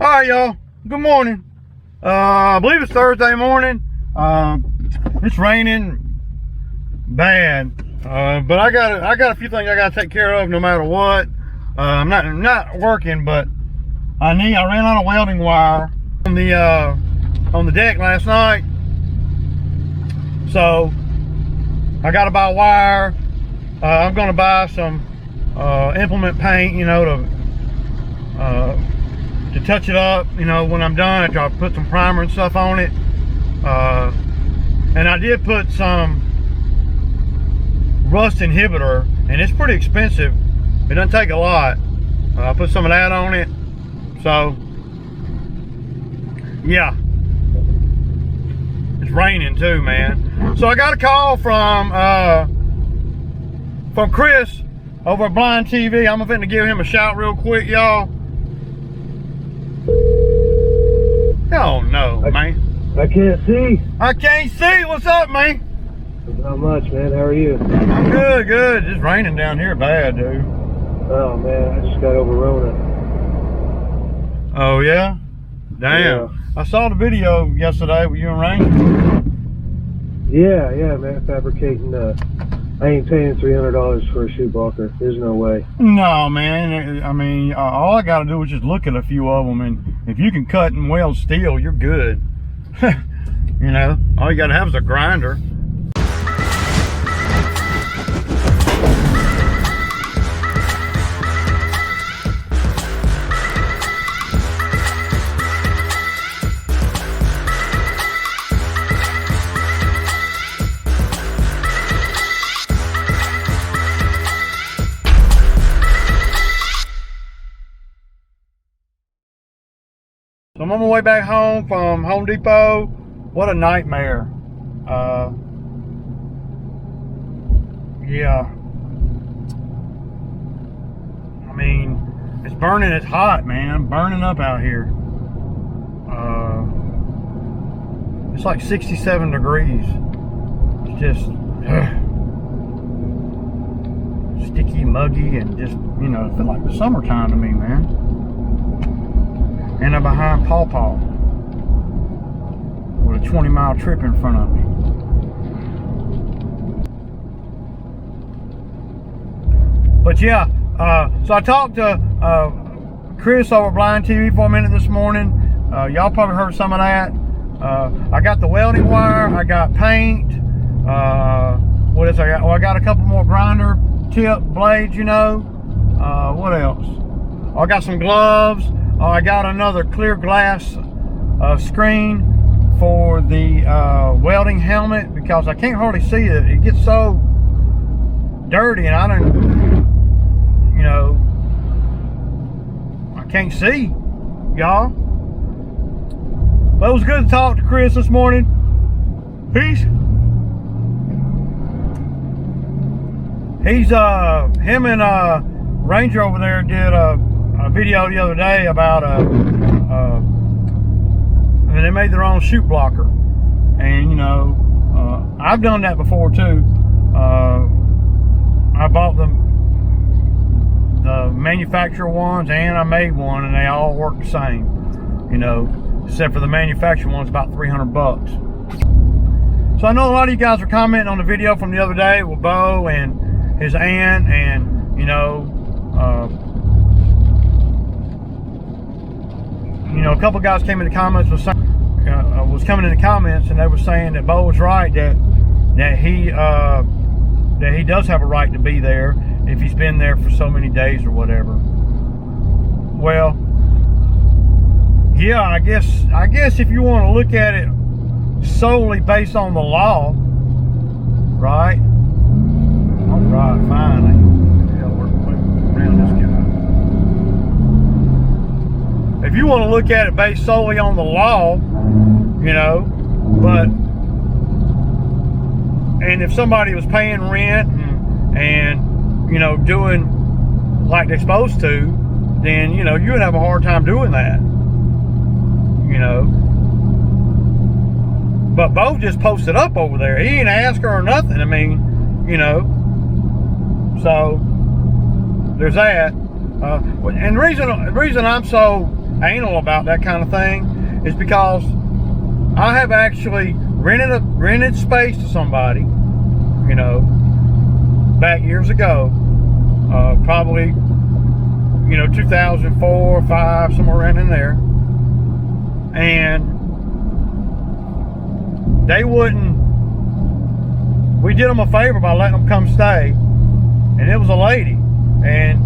All right, y'all. Good morning. I believe it's Thursday morning. It's raining bad, but I got a few things I got to take care of no matter what. I'm not working, but I ran out of welding wire on the deck last night, so I got to buy wire. I'm gonna buy some implement paint, to touch it up, when I'm done, after I put some primer and stuff on it. And I did put some rust inhibitor, and it's pretty expensive. It doesn't take a lot. I put some of that on it. So yeah, it's raining too, man. So I got a call from Chris over at Blind TV. I'm going to give him a shout real quick, y'all. Oh no, man. I can't see. I can't see. What's up, man? Not much, man. How are you? I'm good, good. It's raining down here bad, dude. Oh, man. I just got over Rona. Oh, yeah? Damn. Yeah. I saw the video yesterday with you and Ranger. Yeah, man. Fabricating. I ain't paying $300 for a shoe blocker. There's no way. No, man. I mean, all I got to do is just look at a few of them, and if you can cut and weld steel, you're good. All you got to have is a grinder. So I'm on my way back home from Home Depot. What a nightmare. Yeah. I mean, it's burning, it's hot, man. Burning up out here. It's like 67 degrees. It's just sticky, muggy, and just, it feels like the summertime to me, man. And I'm behind Paw Paw with a 20-mile trip in front of me. But yeah, so I talked to Chris over Blind TV for a minute this morning. Y'all probably heard some of that. I got the welding wire, I got paint. What else I got? Well, I got a couple more grinder tip blades, what else? I got some gloves. I got another clear glass screen for the welding helmet, because I can't hardly see it. It gets so dirty, and I can't see, y'all. But it was good to talk to Chris this morning. He's him and Ranger over there did a video the other day about and they made their own chute blocker, and I've done that before too. I bought the manufacturer ones, and I made one, and they all work the same, except for the manufacturer one's about $300. So I know a lot of you guys are commenting on the video from the other day with Bo and his aunt, and a couple guys came in the comments was coming in the comments, and they were saying that Bo was right, that he does have a right to be there if he's been there for so many days or whatever. Well, yeah, I guess if you want to look at it solely based on the law, right? All right, finally. Yeah, we're around this guy. If you want to look at it based solely on the law, and if somebody was paying rent and doing like they're supposed to, then you would have a hard time doing that, But Bo just posted up over there. He ain't asked her or nothing. I mean, so there's that. And the reason I'm so anal about that kind of thing is because I have actually rented space to somebody, you know, back years ago, probably, you know, 2004, 5, somewhere around in there, and they wouldn't. We did them a favor by letting them come stay, and it was a lady, and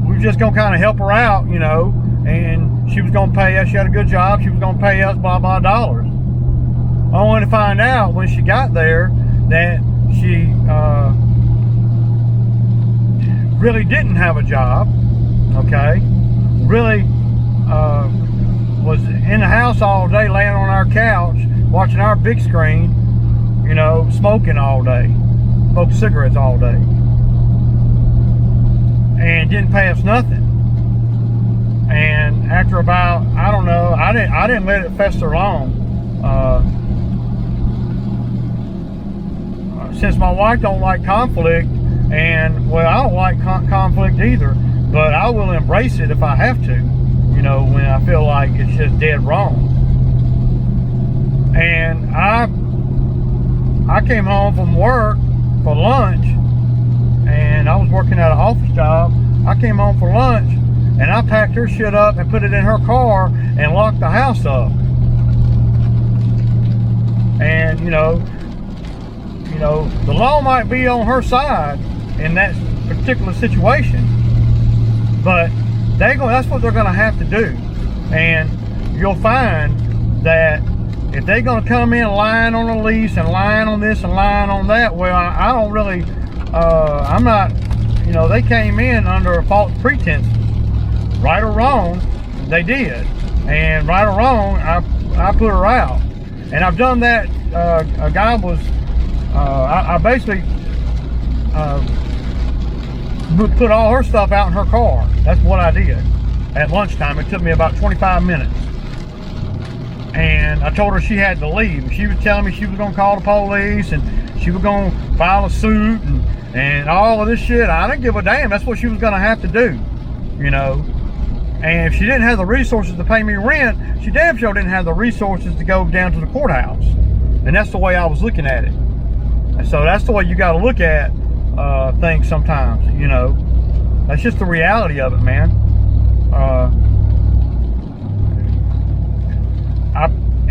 we were just gonna kind of help her out, you know, and she was gonna pay us. She had a good job. She was gonna pay us blah blah dollars. Only to find out when she got there that she really didn't have a job. Okay, really was in the house all day, laying on our couch, watching our big screen, you know, smoking all day, smoked cigarettes all day, and didn't pay us nothing. And after about, I don't know, I didn't let it fester long. Since my wife don't like conflict, and well, I don't like conflict either, but I will embrace it if I have to, you know, when I feel like it's just dead wrong. And I came home from work for lunch, and I was working at an office job. I came home for lunch, and I packed her shit up and put it in her car and locked the house up. And you know, the law might be on her side in that particular situation, but that's what they're gonna have to do. And you'll find that if they're gonna come in lying on a lease and lying on this and lying on that, well, I don't really, I'm not, you know, they came in under false pretenses. Right or wrong, they did. And right or wrong, I put her out. And I've done that. A guy was, I basically put all her stuff out in her car. That's what I did at lunchtime. It took me about 25 minutes. And I told her she had to leave. She was telling me she was going to call the police and she was going to file a suit and all of this shit. I didn't give a damn. That's what she was going to have to do, you know. And if she didn't have the resources to pay me rent, she damn sure didn't have the resources to go down to the courthouse. And that's the way I was looking at it. And so that's the way you got to look at things sometimes, you know. That's just the reality of it, man.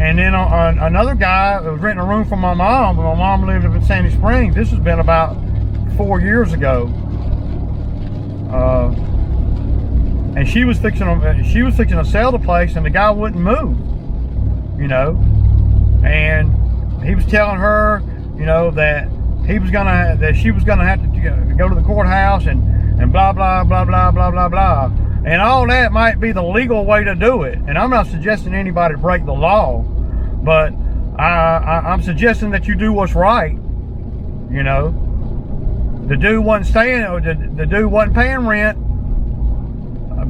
And then another guy was renting a room from my mom. When my mom lived up in Sandy Springs. This has been about 4 years ago. And she was fixing to sell the place, and the guy wouldn't move, you know. And he was telling her, you know, that she was gonna have to go to the courthouse and blah blah blah blah blah blah blah. And all that might be the legal way to do it. And I'm not suggesting anybody break the law, but I'm suggesting that you do what's right. You know, the dude wasn't staying, or the dude wasn't paying rent.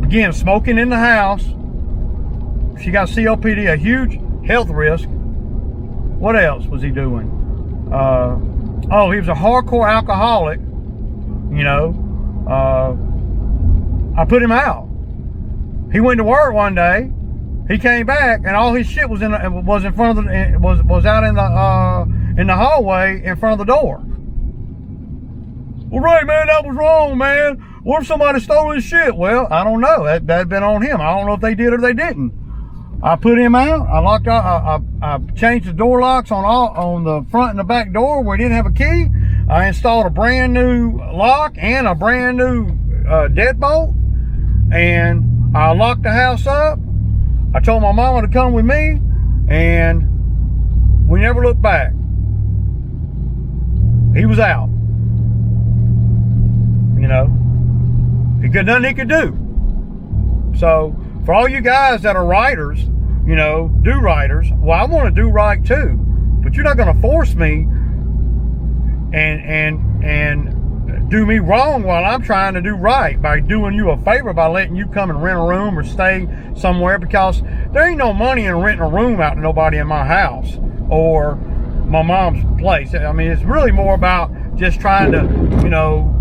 Began smoking in the house. She got COPD, a huge health risk. What else was he doing? Oh, he was a hardcore alcoholic. You know, I put him out. He went to work one day. He came back, and all his shit was out in the hallway in front of the door. Well, Ray, man, that was wrong, man. What if somebody stole his shit? Well, I don't know. That'd been on him. I don't know if they did or they didn't. I put him out. I locked out. I changed the door locks on the front and the back door where he didn't have a key. I installed a brand new lock and a brand new deadbolt, and I locked the house up. I told my mama to come with me, and we never looked back. He was out. You know, nothing he could do. So for all you guys that are writers, you know, do-righters, well, I want to do right too, but you're not going to force me and do me wrong while I'm trying to do right by doing you a favor by letting you come and rent a room or stay somewhere, because there ain't no money in renting a room out to nobody in my house or my mom's place. I mean, it's really more about just trying to, you know,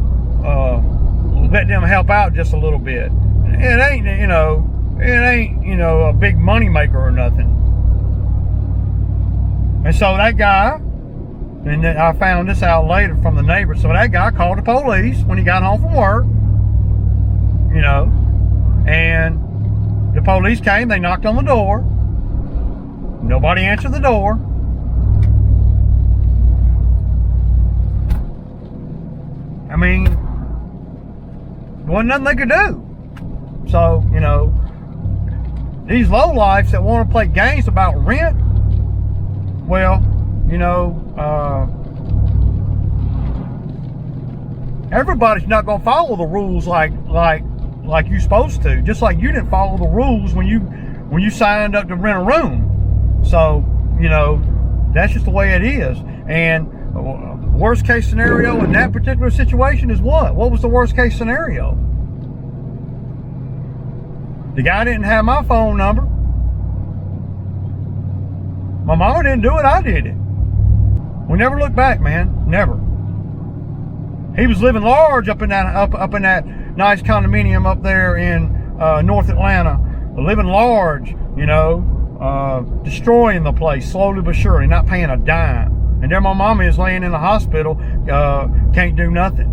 let them help out just a little bit. It ain't, you know, it ain't, you know, a big money maker or nothing. And so that guy, and then I found this out later from the neighbor, so that guy called the police when he got home from work, you know, and the police came, they knocked on the door. Nobody answered the door. I mean, there wasn't nothing they could do. So, you know, these lowlifes that want to play games about rent, well, you know, everybody's not going to follow the rules like you're supposed to. Just like you didn't follow the rules when you signed up to rent a room. So, you know, that's just the way it is. And worst case scenario in that particular situation is what? What was the worst case scenario? The guy didn't have my phone number. My mama didn't do it, I did it. We never looked back, man. Never. He was living large up in that up in that nice condominium up there in North Atlanta. Living large, you know, destroying the place slowly but surely, not paying a dime. And there my mama is laying in the hospital, can't do nothing.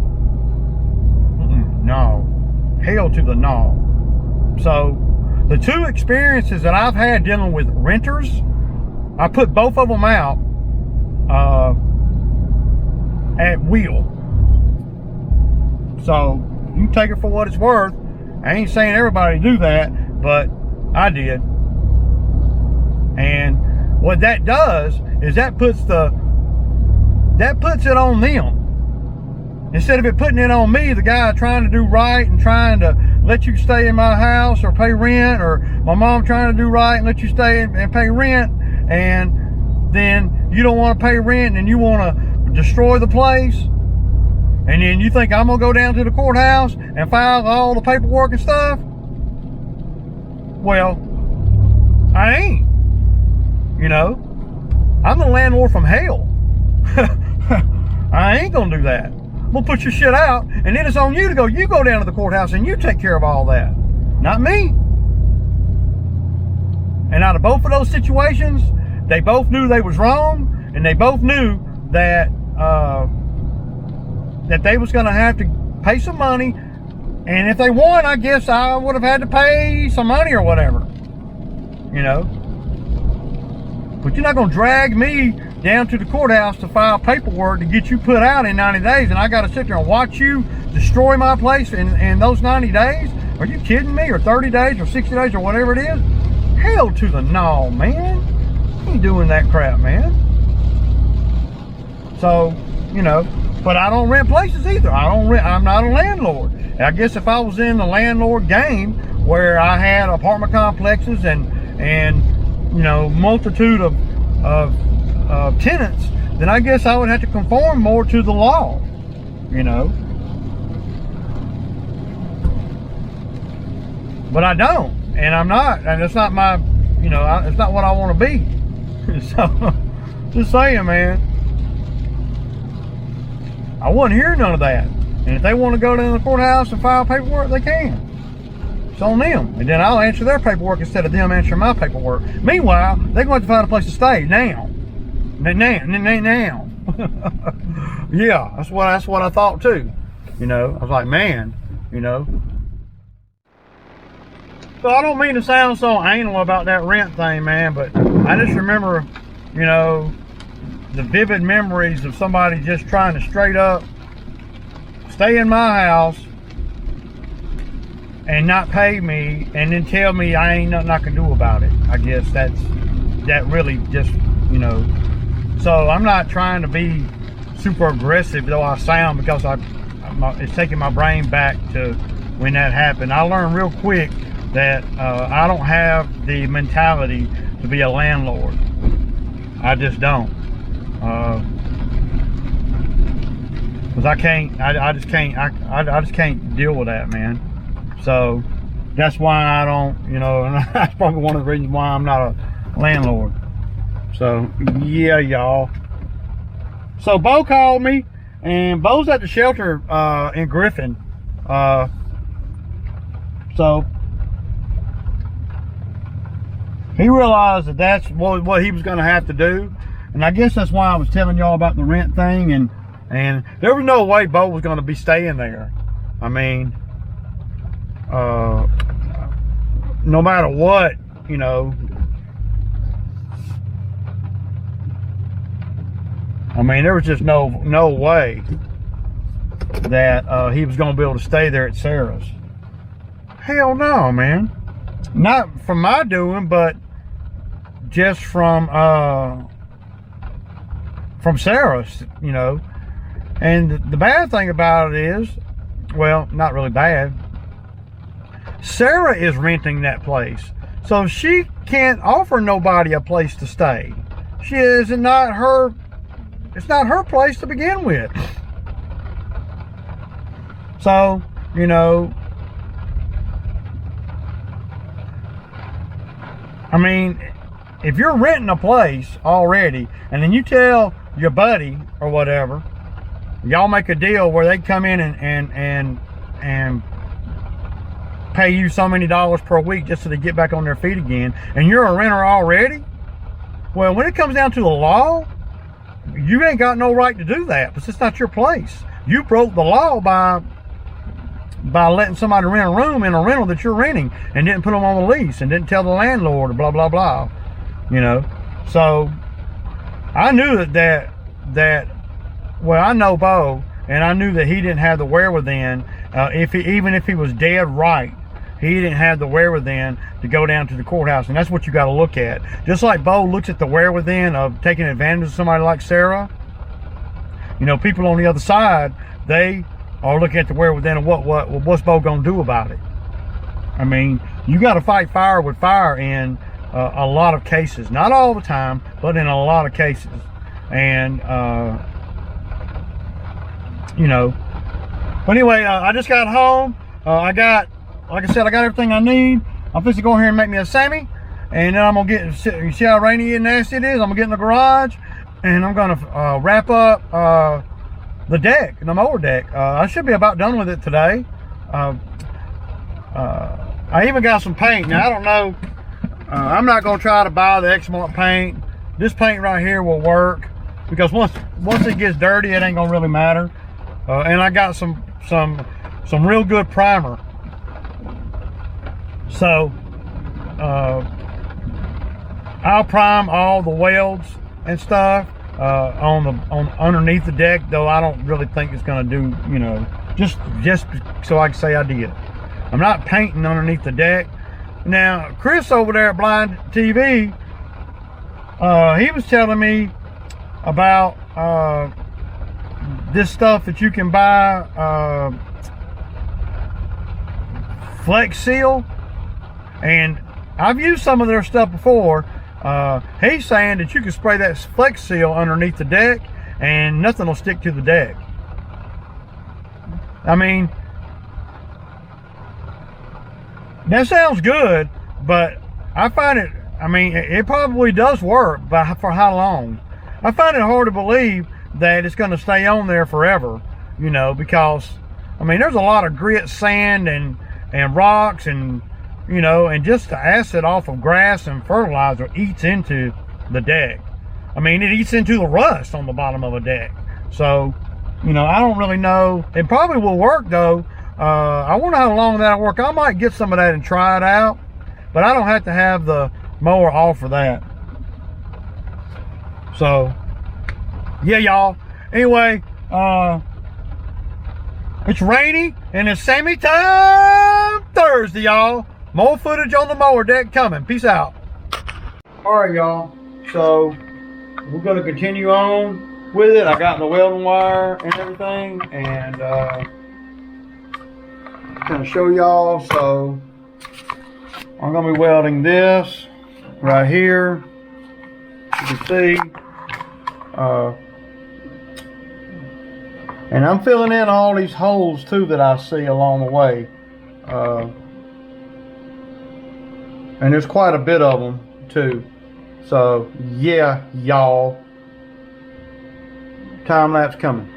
No. Hell to the no. So, the two experiences that I've had dealing with renters, I put both of them out at will. So, you can take it for what it's worth. I ain't saying everybody do that, but I did. And what that does is that puts it on them. Instead of it putting it on me, the guy trying to do right and trying to let you stay in my house or pay rent, or my mom trying to do right and let you stay and pay rent, and then you don't want to pay rent and you want to destroy the place, and then you think I'm going to go down to the courthouse and file all the paperwork and stuff? Well, I ain't. You know, I'm the landlord from hell. I ain't going to do that. I'm going to put your shit out, and then it's on you to go. You go down to the courthouse and you take care of all that. Not me. And out of both of those situations, they both knew they was wrong, and they both knew that that they was going to have to pay some money, and if they won, I guess I would have had to pay some money or whatever, you know. But you're not going to drag me down to the courthouse to file paperwork to get you put out in 90 days, and I got to sit there and watch you destroy my place in those 90 days? Are you kidding me? Or 30 days or 60 days or whatever it is? Hell to the no, man. You ain't doing that crap, man. So, you know, but I don't rent places either. I'm not a landlord. I guess if I was in the landlord game where I had apartment complexes and you know, multitude of tenants, then I guess I would have to conform more to the law, you know. But I don't, and I'm not, and it's not my, you know, it's not what I want to be. So, just saying, man. I wouldn't hear none of that. And if they want to go down to the courthouse and file paperwork, they can. It's on them. And then I'll answer their paperwork instead of them answering my paperwork. Meanwhile, they're going to have to find a place to stay now. Now. Yeah, that's what I thought too. You know, I was like, man, you know. So I don't mean to sound so anal about that rent thing, man, but I just remember, you know, the vivid memories of somebody just trying to straight up stay in my house and not pay me, and then tell me I ain't nothing I can do about it. I guess that really just, you know. So I'm not trying to be super aggressive, though I sound, because it's taking my brain back to when that happened. I learned real quick that I don't have the mentality to be a landlord. I just don't. Because I just can't deal with that, man. So that's why I don't, you know, and that's probably one of the reasons why I'm not a landlord. So yeah, y'all. So Bo called me, and Bo's at the shelter in Griffin. So he realized that that's what he was going to have to do. And I guess that's why I was telling y'all about the rent thing. And there was no way Bo was going to be staying there. I mean, no matter what, you know. I mean, there was just no way that he was going to be able to stay there at Sarah's. Hell no, man. Not from my doing, but just from Sarah's, you know. And the bad thing about it is, well, not really bad. Sarah is renting that place, so she can't offer nobody a place to stay. It's not her place to begin with. So, you know, I mean, if you're renting a place already, and then you tell your buddy or whatever, y'all make a deal where they come in and pay you so many dollars per week just so they get back on their feet again, and you're a renter already, well, when it comes down to the law, you ain't got no right to do that, because it's not your place. You broke the law by letting somebody rent a room in a rental that you're renting and didn't put them on the lease and didn't tell the landlord or blah, blah, blah, you know. So I knew that well, I know Bo, and I knew that he didn't have the wherewithal, even if he was dead right, he didn't have the wherewithal to go down to the courthouse. And that's what you got to look at. Just like Bo looks at the wherewithal of taking advantage of somebody like Sarah, you know, people on the other side, they are looking at the wherewithal of what's Bo gonna do about it. I mean, you got to fight fire with fire in a lot of cases. Not all the time, but in a lot of cases. And you know, but anyway, I just got home. Like I said, I got everything I need. I'm fixing to go in here and make me a Sammy, and then I'm gonna you see how rainy and nasty it is? I'm gonna get in the garage, and I'm gonna wrap up the deck, the mower deck. I should be about done with it today. I even got some paint. Now, I don't know. I'm not gonna try to buy the Exmark paint. This paint right here will work, because once it gets dirty, it ain't gonna really matter. And I got some real good primer. So I'll prime all the welds and stuff on underneath the deck, though I don't really think it's gonna do, you know, just so I can say I did. I'm not painting underneath the deck. Now, Chris over there at Blind TV, he was telling me about this stuff that you can buy, Flex Seal, and I've used some of their stuff before. He's saying that you can spray that Flex Seal underneath the deck and nothing will stick to the deck. I mean, that sounds good, but I find it, I mean, it probably does work, but for how long? I find it hard to believe that it's going to stay on there forever, you know, because, I mean, there's a lot of grit, sand, and rocks, and, you know, and just the acid off of grass and fertilizer eats into the deck. I mean, it eats into the rust on the bottom of a deck. So, you know, I don't really know. It probably will work, though. I wonder how long that'll work. I might get some of that and try it out, but I don't have to have the mower off for that. So, yeah, y'all. Anyway, it's rainy and it's Sammy time Thursday, y'all. More footage on the mower deck coming. Peace out. All right, y'all. So we're gonna continue on with it. I got the welding wire and everything, and kind of show y'all. So I'm gonna be welding this right here. You can see, and I'm filling in all these holes too that I see along the way, and there's quite a bit of them too. So yeah, y'all, time lapse coming.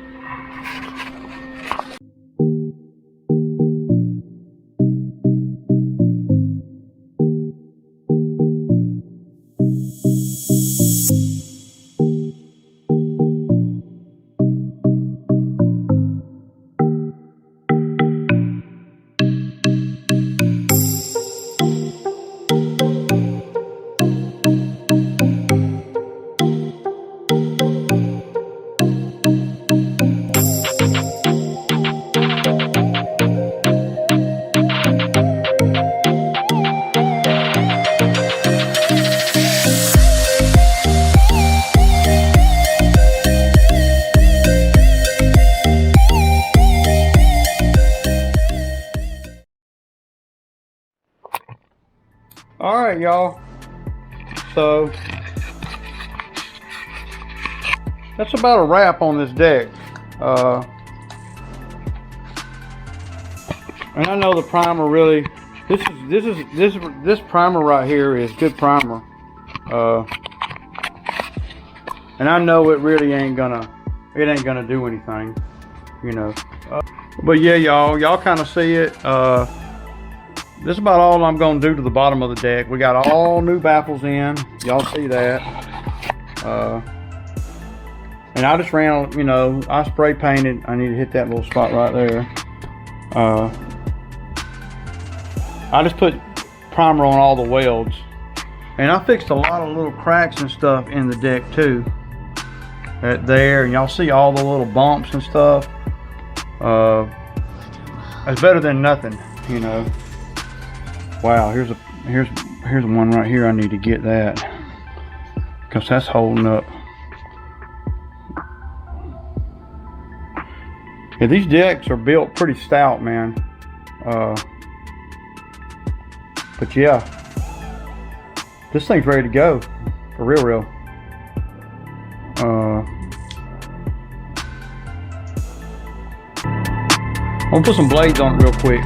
All right, y'all. So that's about a wrap on this deck. And I know the primer really. This primer right here is good primer. And I know it really ain't gonna do anything, you know. But yeah, y'all kind of see it. This is about all I'm gonna do to the bottom of the deck. We got all new baffles in. Y'all see that. And I just ran, you know, I spray painted. I need to hit that little spot right there. I just put primer on all the welds. And I fixed a lot of little cracks and stuff in the deck too. Right there, and y'all see all the little bumps and stuff. It's better than nothing, you know. Wow, here's one right here. I need to get that because that's holding up. Yeah, these decks are built pretty stout, man. But yeah, this thing's ready to go for real. I'm gonna put some blades on it real quick.